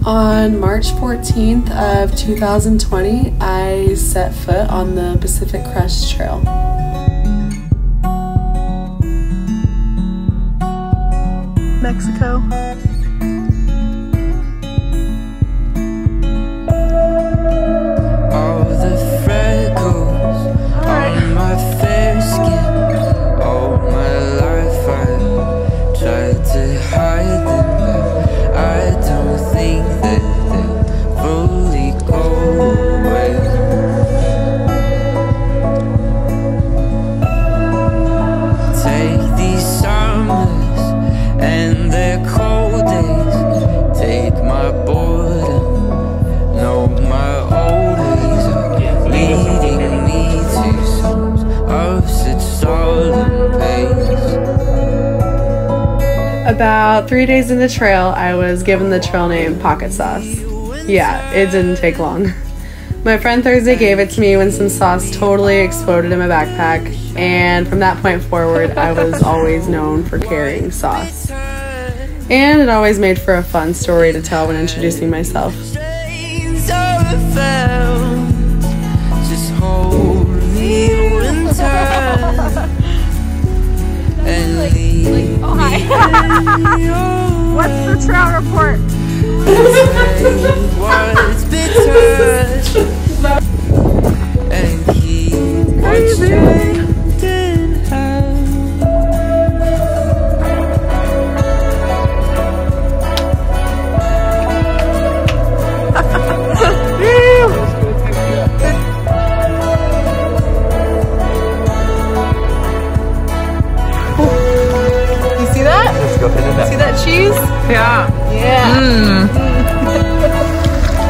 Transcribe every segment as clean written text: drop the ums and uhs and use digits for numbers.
On March 14th of 2020, I set foot on the Pacific Crest Trail. Mexico. All the freckles on my fair skin. All my life I tried to hide them, but I don't think that they'll fully go away. Take these summers and their cold days, take my boredom, no, my old ways are leading me to songs of such solemn pace. About 3 days in the trail, I was given the trail name Pocket Sauce. Yeah, it didn't take long. My friend Thursday gave it to me when some sauce totally exploded in my backpack, and from that point forward, I was always known for carrying sauce. And it always made for a fun story to tell when introducing myself. Just hold me one time and leave Oh, hi. What's the trail report? what's bitter and keep what's trapped in hell. You see that? Let's go hit it. See that cheese? Yeah. Yeah.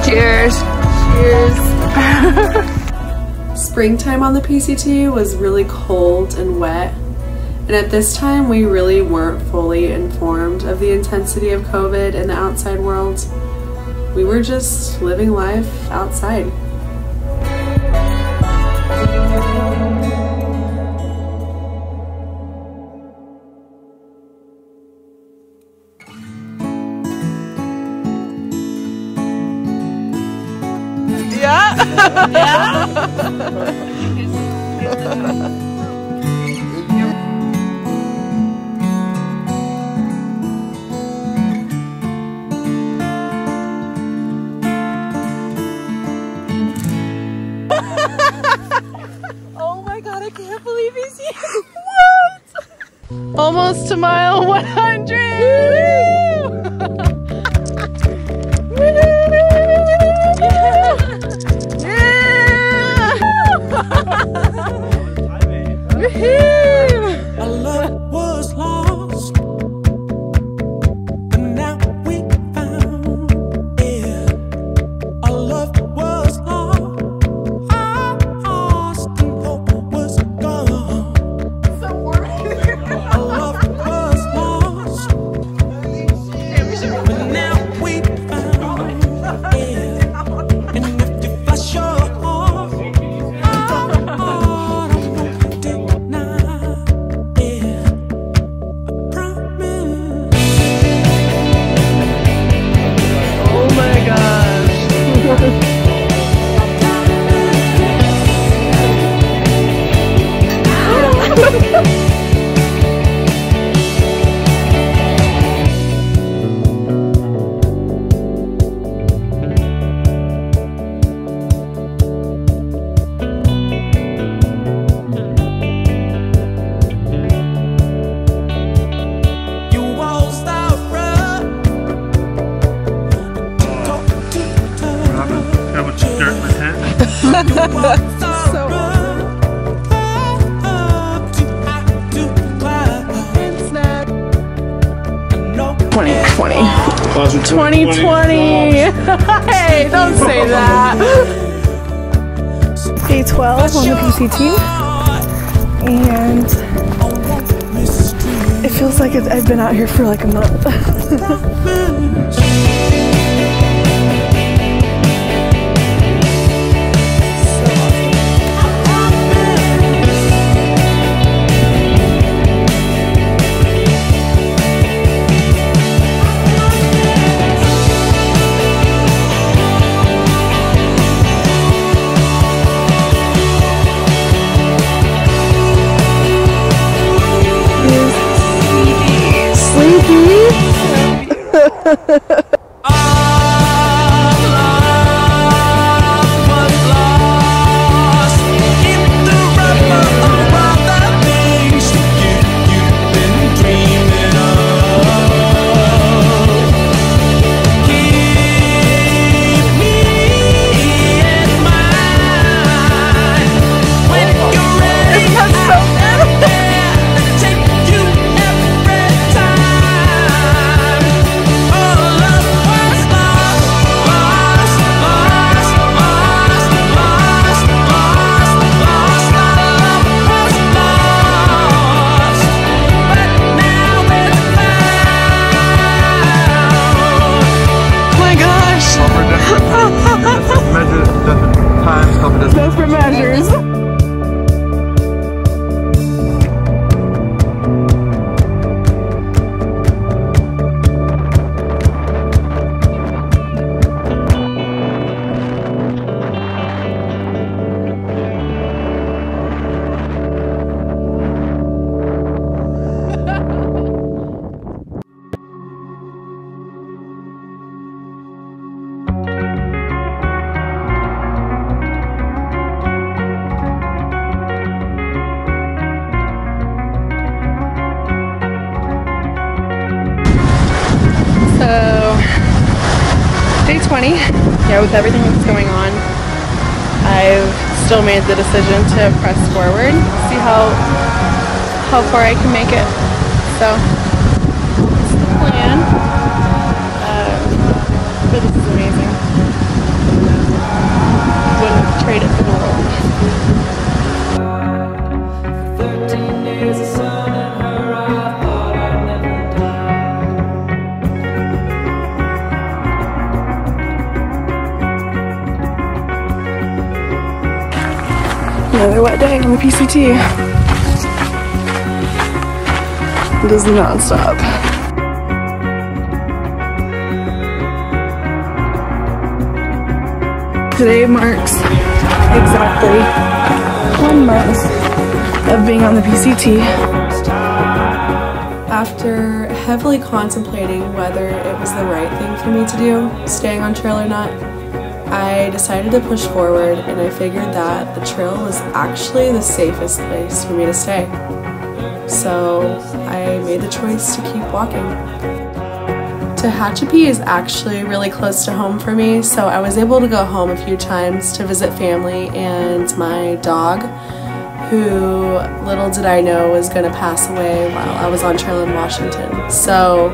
Cheers. Cheers. Springtime on the PCT was really cold and wet, and at this time we really weren't fully informed of the intensity of COVID in the outside world. We were just living life outside. Oh my god, I can't believe he's here. What? Almost to mile 100. Our love was lost, but now we found it. Our love was lost, and hope was gone. So warm. Our love was lost, but now we found it. And if you flash your heart, So 2020. 2020. Hey, don't say that. Day 12 on the PCT, and it feels like I've been out here for like a month. Desperate measures. Day 20, yeah, with everything that's going on, I've still made the decision to press forward, see how far I can make it. So, this is the plan, but this is amazing. Wouldn't trade it for the world. 13 years of sun and her, I thought I'd never die. Another wet day on the PCT. It does not stop. Today marks exactly 1 month of being on the PCT. After heavily contemplating whether it was the right thing for me to do, staying on trail or not, I decided to push forward, and I figured that the trail was actually the safest place for me to stay. So I made the choice to keep walking. Tehachapi is actually really close to home for me, so I was able to go home a few times to visit family and my dog, who little did I know was going to pass away while I was on trail in Washington. So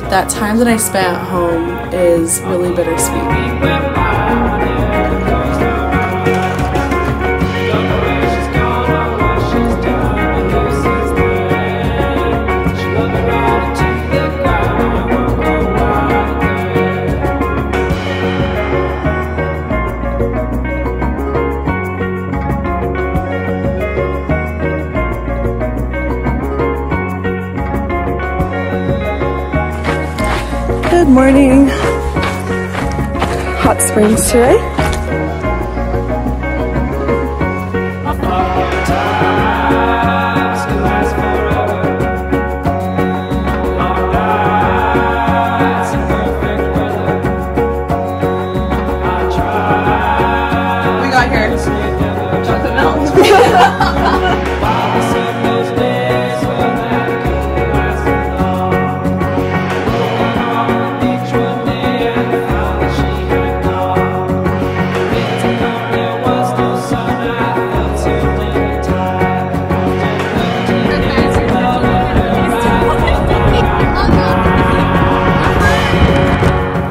that time that I spent at home is really bittersweet. Good morning. Hot springs today. We got here. Chocolate milk.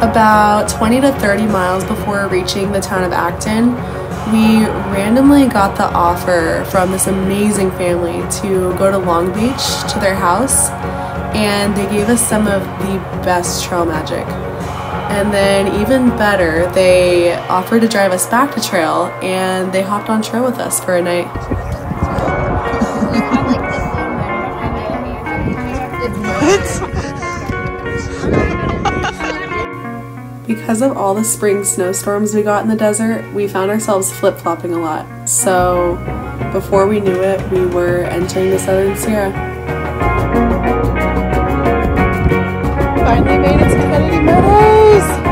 About 20 to 30 miles before reaching the town of Acton, we randomly got the offer from this amazing family to go to Long Beach to their house, and they gave us some of the best trail magic. And then even better, they offered to drive us back to trail, and they hopped on trail with us for a night. Because of all the spring snowstorms we got in the desert, we found ourselves flip-flopping a lot. So before we knew it, we were entering the Southern Sierra. finally made it to Kennedy Meadows!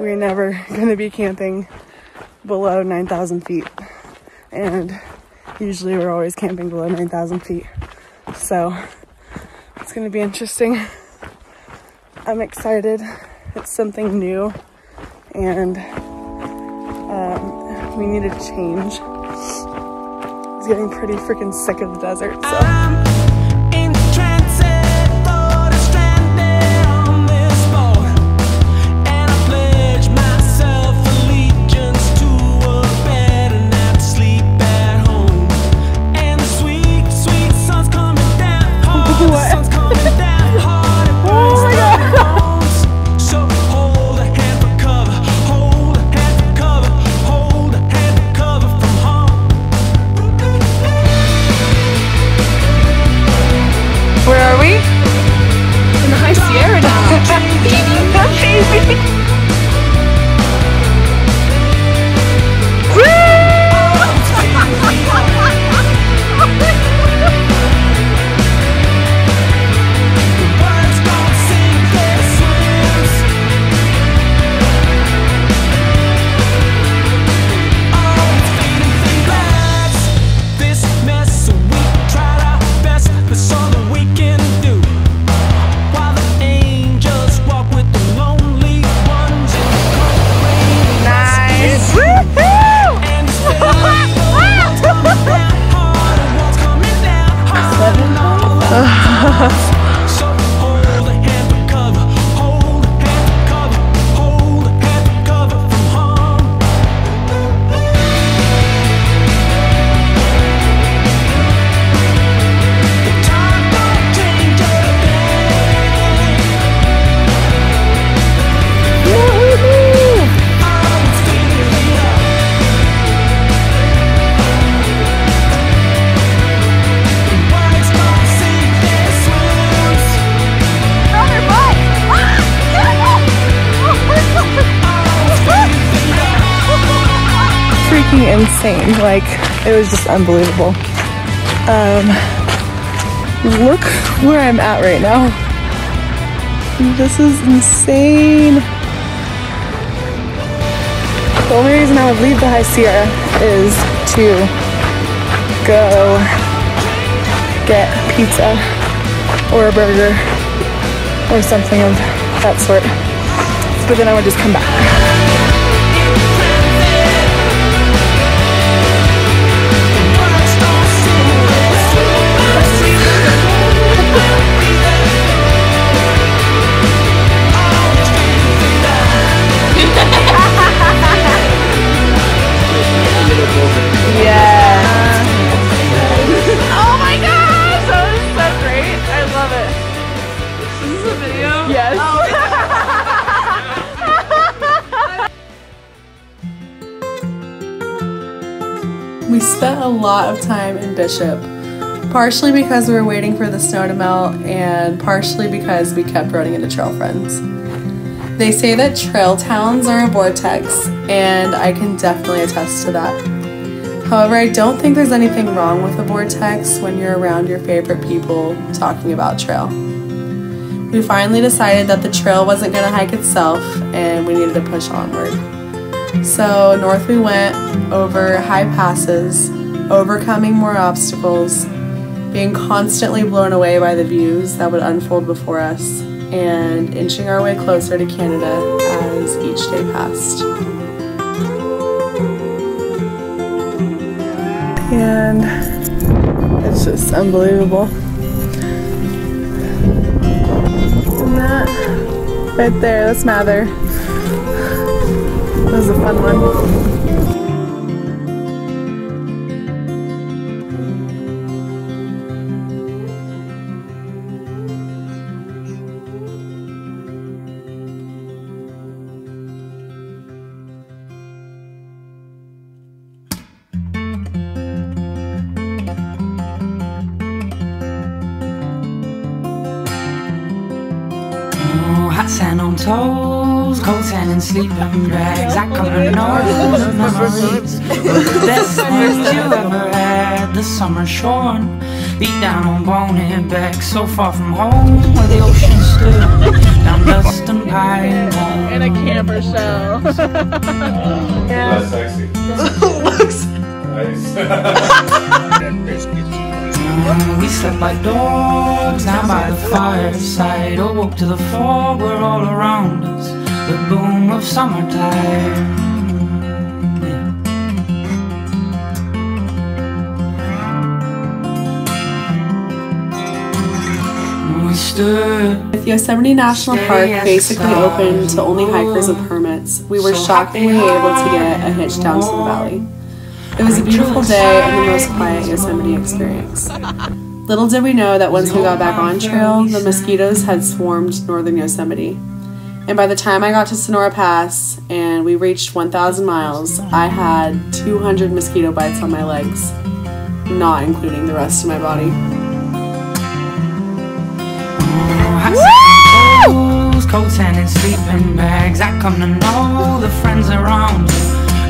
We're never going to be camping below 9,000 feet, and usually we're always camping below 9,000 feet, so it's going to be interesting. I'm excited. It's something new, and we need a change. I was getting pretty freaking sick of the desert, so. Insane, like it was just unbelievable. Look where I'm at right now. This is insane. The only reason I would leave the High Sierra is to go get pizza or a burger or something of that sort, but then I would just come back. We spent a lot of time in Bishop, partially because we were waiting for the snow to melt and partially because we kept running into trail friends. They say that trail towns are a vortex, and I can definitely attest to that. However, I don't think there's anything wrong with a vortex when you're around your favorite people talking about trail. We finally decided that the trail wasn't going to hike itself and we needed to push onward. So north we went, over high passes, overcoming more obstacles, being constantly blown away by the views that would unfold before us, and inching our way closer to Canada as each day passed. And it's just unbelievable. And that right there, that's Mather. That was a fun one. Hot sand on toes, cold sand and sleeping bags. I come to know those memories of the best things you ever had. The summer shorn, beat down on bonehead back, so far from home where the ocean stood, down dust and pine bone. In a camper shell. Yeah. That's sexy. Looks nice. We slept like dogs down by the fireside, awoke to the fog were all around us, the boom of summertime. We stood. Yosemite National Park basically open to only hikers with permits. We were shockingly able to get a hitch down to the valley. It was a beautiful day and the most quiet Yosemite experience. Little did we know that once we got back on trail, the mosquitoes had swarmed northern Yosemite. And by the time I got to Sonora Pass and we reached 1,000 miles, I had 200 mosquito bites on my legs, not including the rest of my body. Cold sand and sleeping bags. I come to know the friends around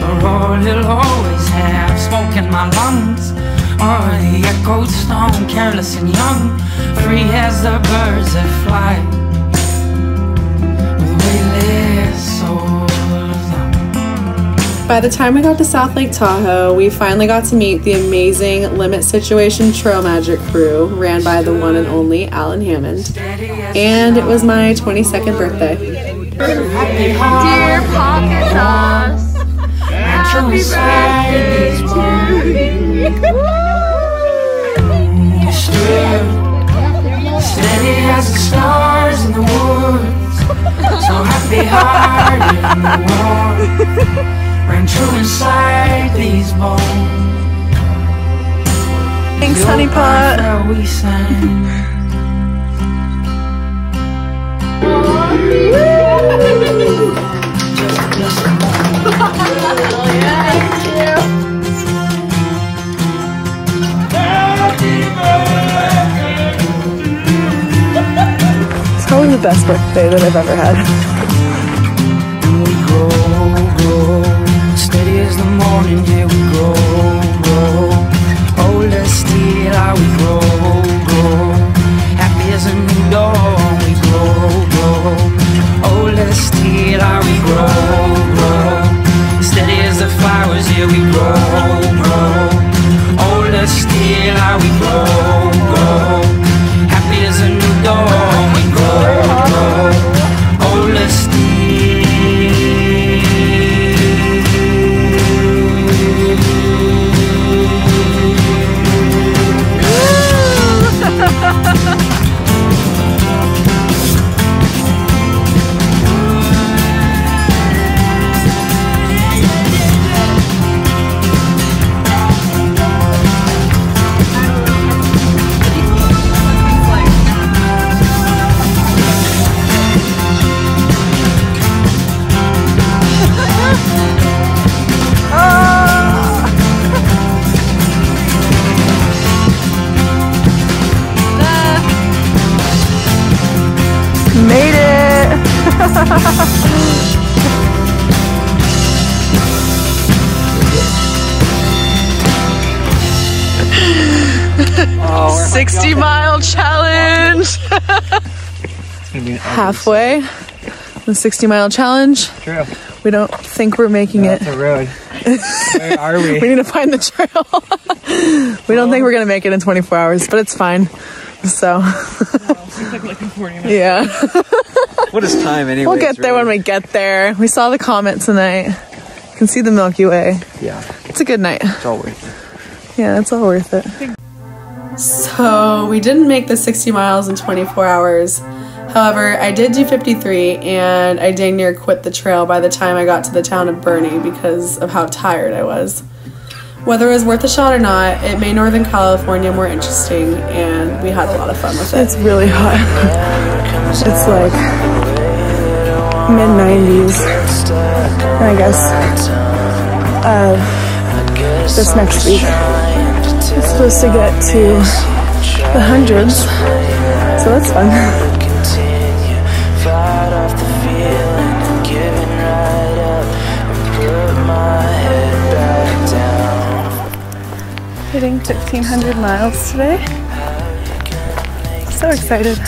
are all you'll always have. Smoke in my lungs, or the echoed stone. Careless and young, free as the birds that fly, with weightless souls. By the time we got to South Lake Tahoe, we finally got to meet the amazing Limit Situation Trail Magic crew ran by the one and only Alan Hammond. And it was my 22nd birthday. Dear Pocket Sauce, happy birthday to you. Steady as the stars in the woods, so happy heart in the war, ran true inside these bones. Thanks, honey pot. We sang. It's probably the best birthday that I've ever had. We grow, steady as the morning, yeah, we grow, old as steel, how we grow, happy as a new dawn, we grow, old as steel, how we grow, steady as the flowers, yeah, we grow, old as steel, how we grow, happy as a new dawn, we grow, old as steel. Made it! Oh, 60-mile challenge! Halfway, the 60-mile challenge. True. We don't think we're making it. That's a road. Where are we? We need to find the trail. We don't think we're gonna make it in 24 hours, but it's fine. So. Like 40 minutes. Yeah. What is time anyway? We'll get there when we get there. We saw the comet tonight. You can see the Milky Way. Yeah. It's a good night. It's all worth it. Yeah, it's all worth it. So we didn't make the 60 miles in 24 hours. However, I did do 53 and I dang near quit the trail by the time I got to the town of Bernie because of how tired I was. Whether it was worth a shot or not, it made Northern California more interesting and we had a lot of fun with it. It's really hot. It's like mid-90s. And I guess this next week it's supposed to get to the hundreds, so that's fun. Hitting 1,500 miles today. So excited.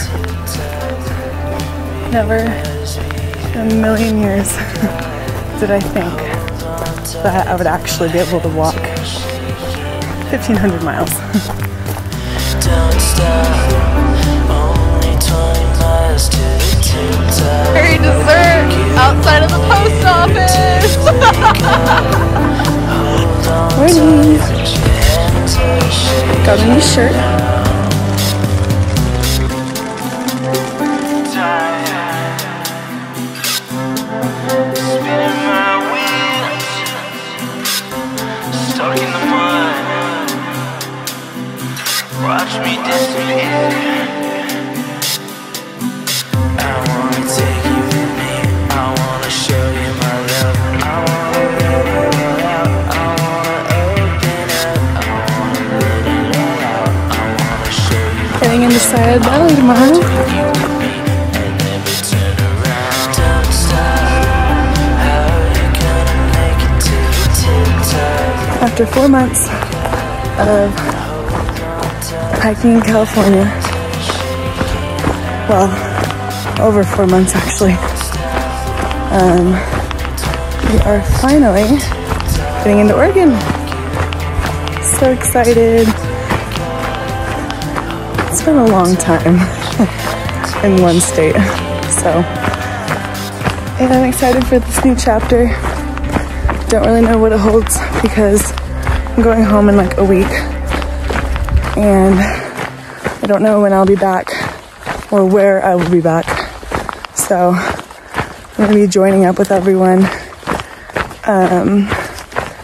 Never in a million years did I think that I would actually be able to walk 1,500 miles. Very dessert outside of the post office. Morning. Got a new shirt. Stuck in the mud. Watch me disappear. I wanna take you with me. I wanna show you my love. I wanna let it all out. I wanna open up. I wanna let it all out. I wanna show you. Heading into Sayad Valley tomorrow. After 4 months of hiking in California, well, over 4 months actually, we are finally getting into Oregon. So excited. It's been a long time in one state, so and I'm excited for this new chapter. Don't really know what it holds because I'm going home in like a week and I don't know when I'll be back or where I will be back. So I'm going to be joining up with everyone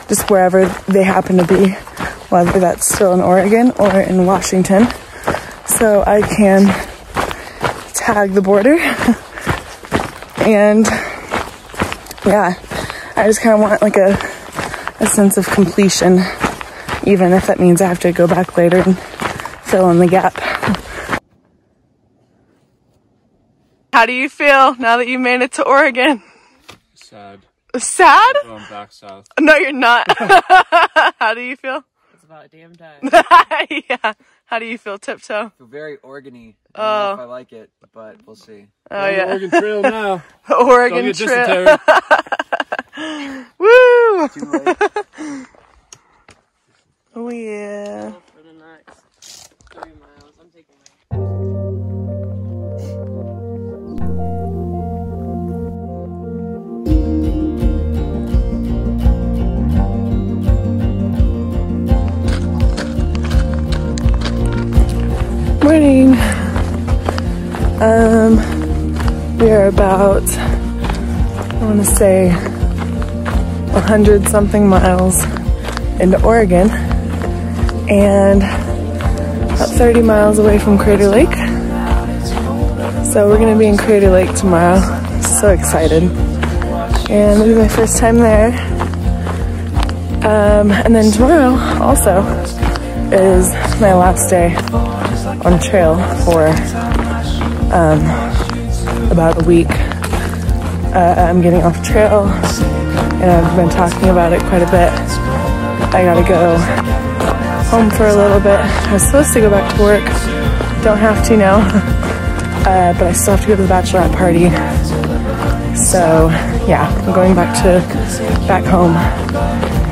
just wherever they happen to be, whether that's still in Oregon or in Washington, so I can tag the border. And yeah, I just kind of want like a sense of completion, even if that means I have to go back later and fill in the gap. How do you feel now that you made it to Oregon? Sad. Sad? I'm going back south. No, you're not. How do you feel? It's about damn time. Yeah. How do you feel, Tiptoe? I feel very Oregon-y. I don't know if I like it, but we'll see. Oh, yeah. Oregon Trail now. The Oregon Don't get Trail. dysentery. Woo! Too late. Oh, yeah. For the next 3 miles, I'm taking my... Morning. We are about, I want to say, 100 something miles into Oregon and about 30 miles away from Crater Lake. So we're going to be in Crater Lake tomorrow. So excited. And it'll be my first time there. And then tomorrow also is my last day on trail for about a week. I'm getting off trail and I've been talking about it quite a bit. I gotta go home for a little bit. I was supposed to go back to work. Don't have to now. But I still have to go to the bachelorette party. So yeah, I'm going back home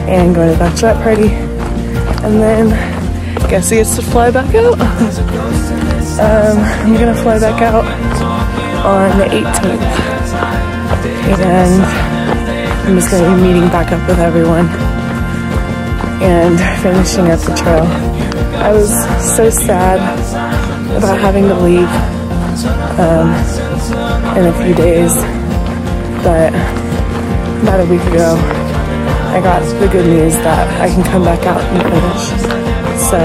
and going to the bachelorette party. And then guess he gets to fly back out. I'm gonna fly back out on the 18th. And I'm just gonna be meeting back up with everyone and finishing up the trail. I was so sad about having to leave in a few days, but about a week ago I got the good news that I can come back out and finish. So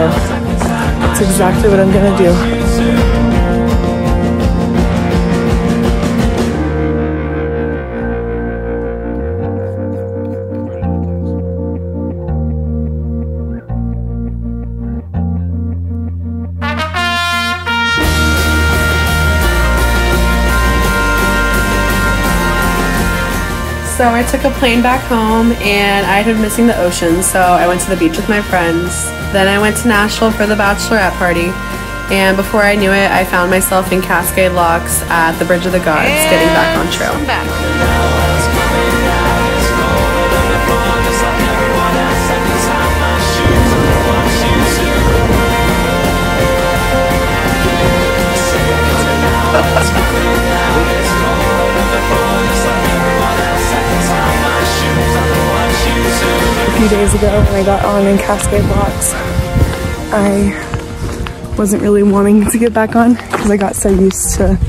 that's exactly what I'm gonna do. So I took a plane back home and I had been missing the ocean, so I went to the beach with my friends. Then I went to Nashville for the bachelorette party, and before I knew it, I found myself in Cascade Locks at the Bridge of the Gods, getting back on trail. A few days ago when I got on in Cascade Locks, I wasn't really wanting to get back on because I got so used to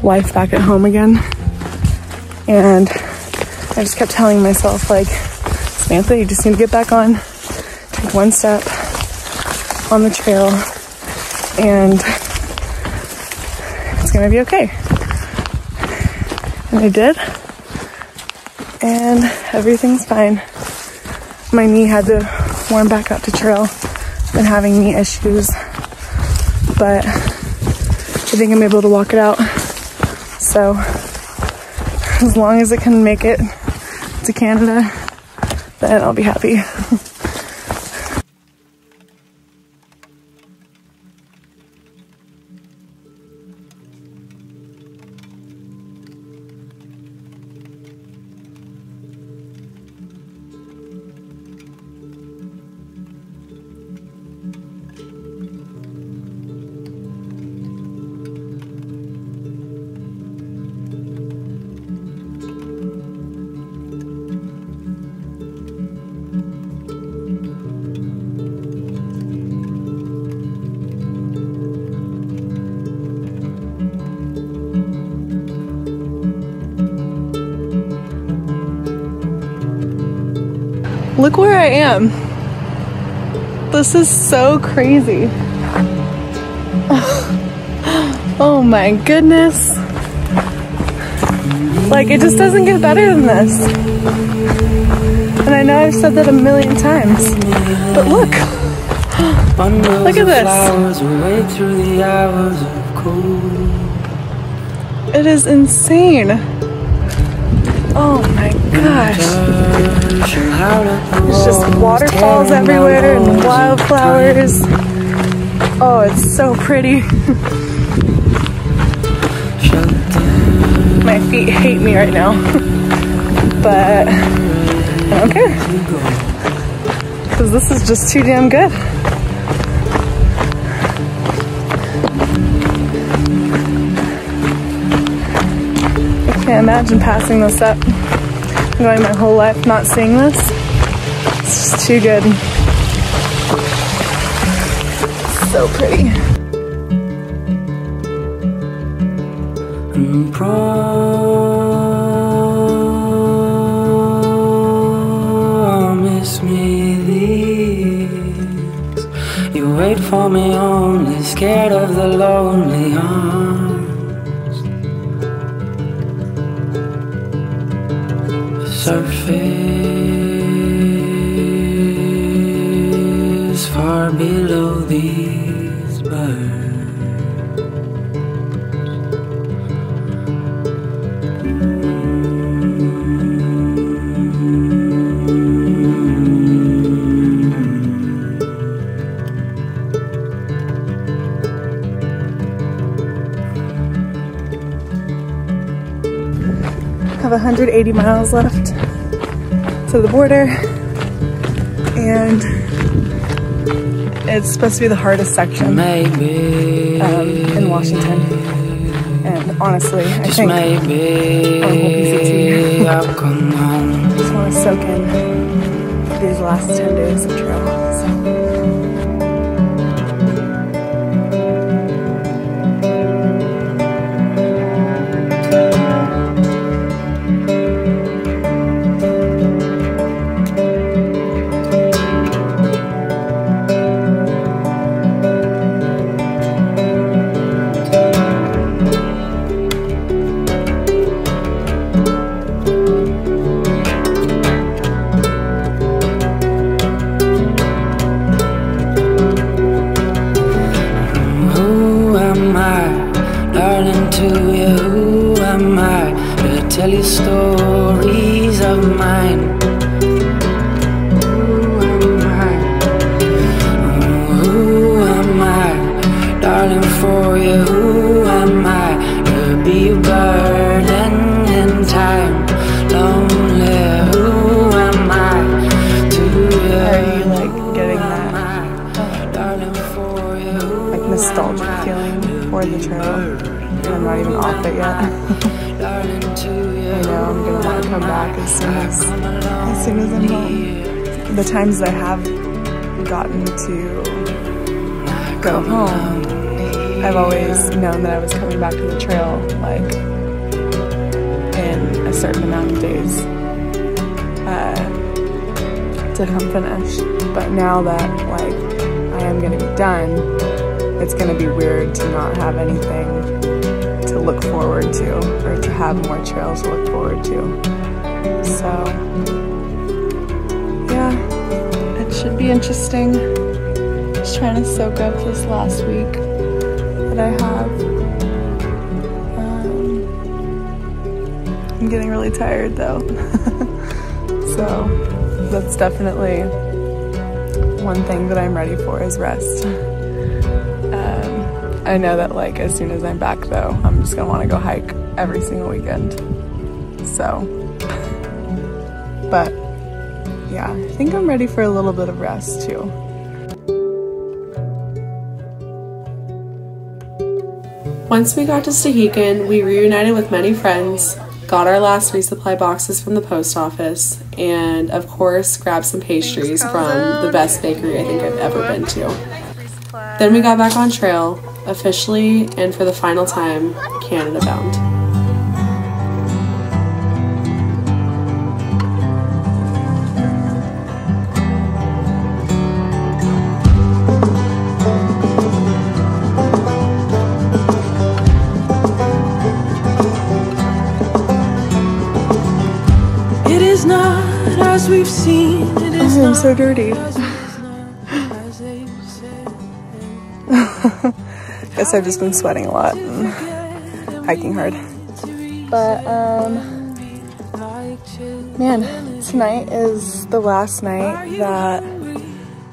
life back at home again, and I just kept telling myself, like, Samantha, you just need to get back on, take one step on the trail, and it's gonna be okay. And I did. And everything's fine. My knee had to warm back up to trail. Been having knee issues, but I think I'm able to walk it out. So as long as it can make it to Canada, then I'll be happy. Look where I am. This is so crazy. Oh my goodness. Like, it just doesn't get better than this. And I know I've said that a million times, but look. Look at this. It is insane. Oh my gosh. There's just waterfalls everywhere and wildflowers. Oh, it's so pretty. My feet hate me right now. But I don't care. Because this is just too damn good. I can't imagine passing this up. Going my whole life not seeing this. It's just too good. So pretty. Promise me this. You wait for me only, scared of the lonely arms. Surface far below these birds. Have 180 miles left to the border, and it's supposed to be the hardest section in Washington, And honestly, I Just think maybe I'll come home. I just want to soak in these last 10 days of trail. Tell you stories of mine. Who am I, darling, for you? Who am I to be a burden in time? Lonely, who am I to you? Are you like getting that like nostalgic feeling for the trail? And I'm not even off it yet. I know I'm gonna want to come back as soon as I'm home. The times I have gotten to go home, I've always known that I was coming back to the trail like in a certain amount of days to come finish. But now that like I am gonna be done, it's gonna be weird to not have anything to look forward to, or to have more trails to look forward to. So yeah, it should be interesting. Just trying to soak up this last week that I have. I'm getting really tired though. So that's definitely one thing that I'm ready for is rest. I know that like as soon as I'm back though, I'm just gonna want to go hike every single weekend. So, but yeah, I think I'm ready for a little bit of rest too. Once we got to Stehekin, we reunited with many friends, got our last resupply boxes from the post office, and of course grabbed some pastries from the best bakery I think I've ever been to. Then we got back on trail, officially and for the final time, Canada bound. It is not as we've seen. It is I'm so dirty. Guess I've just been sweating a lot and hiking hard. But man, tonight is the last night that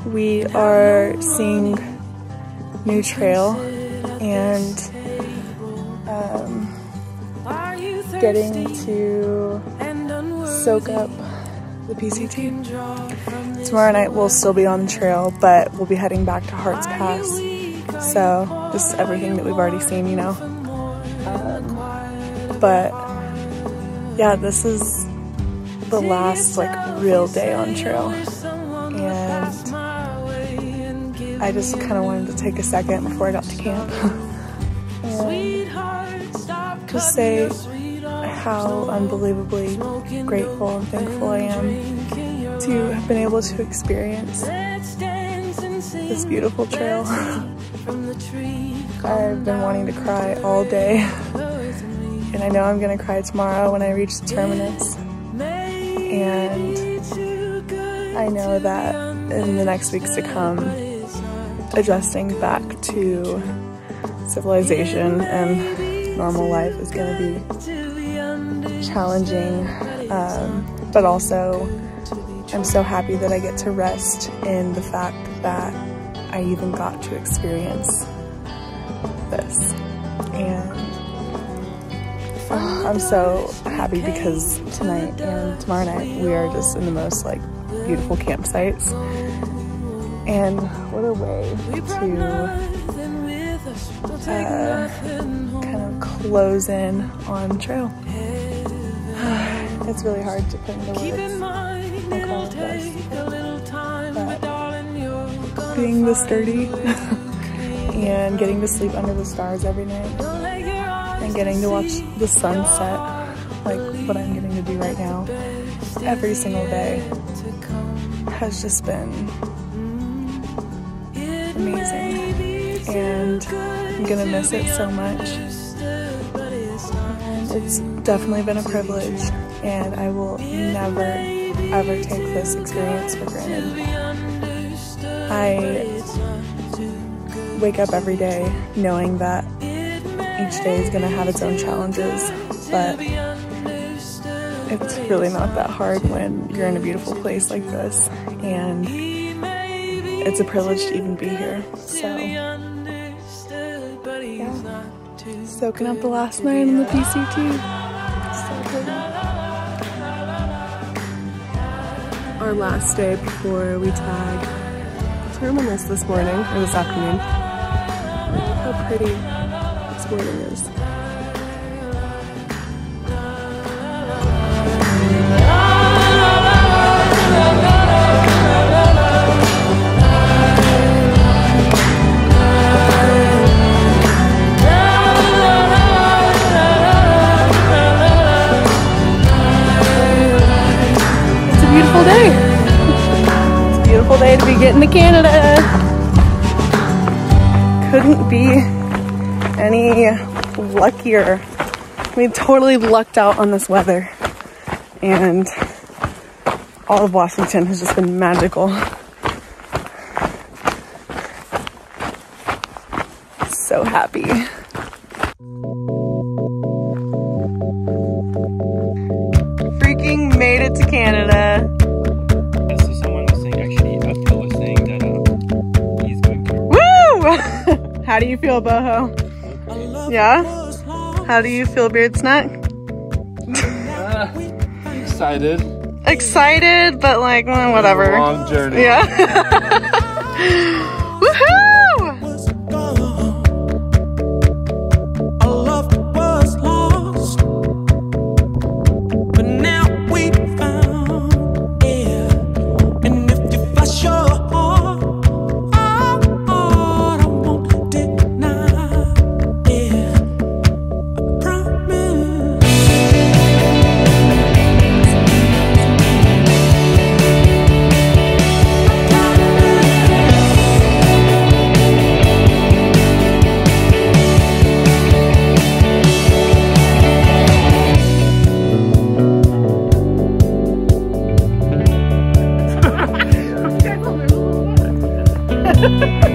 we are seeing new trail and getting to soak up the PCT. Tomorrow night we'll still be on the trail, but we'll be heading back to Hart's Pass. So just everything that we've already seen, you know. But yeah, this is the last like real day on trail, and I just kind of wanted to take a second before I got to camp and just say how unbelievably grateful and thankful I am to have been able to experience this beautiful trail. I've been wanting to cry all day, and I know I'm gonna cry tomorrow when I reach the terminus. And I know that in the next weeks to come, adjusting back to civilization and normal life is gonna be challenging, but also I'm so happy that I get to rest in the fact that I even got to experience this. And I'm so happy because tonight and tomorrow night we are just in the most like beautiful campsites, and what a way to kind of close in on trail. It's really hard to put into words like all of this, but being this sturdy and getting to sleep under the stars every night and getting to watch the sunset like what I'm getting to do right now every single day has just been amazing, and I'm gonna miss it so much. It's definitely been a privilege, and I will never ever take this experience for granted. I wake up every day knowing that each day is gonna have its own challenges, but it's really not that hard when you're in a beautiful place like this, and it's a privilege to even be here. So yeah, soaking up the last night in the PCT. So pretty. Our last day before we tag terminus this morning, or this afternoon. Look how pretty this morning is. Day. It's a beautiful day to be getting to Canada. Couldn't be any luckier. We totally lucked out on this weather, and all of Washington has just been magical. So happy. Freaking made it to Canada. How do you feel, Boho? Yeah? How do you feel, Beard Snack? Excited. Excited, but like, well, whatever. Long journey. Yeah. Woohoo! Ha ha ha!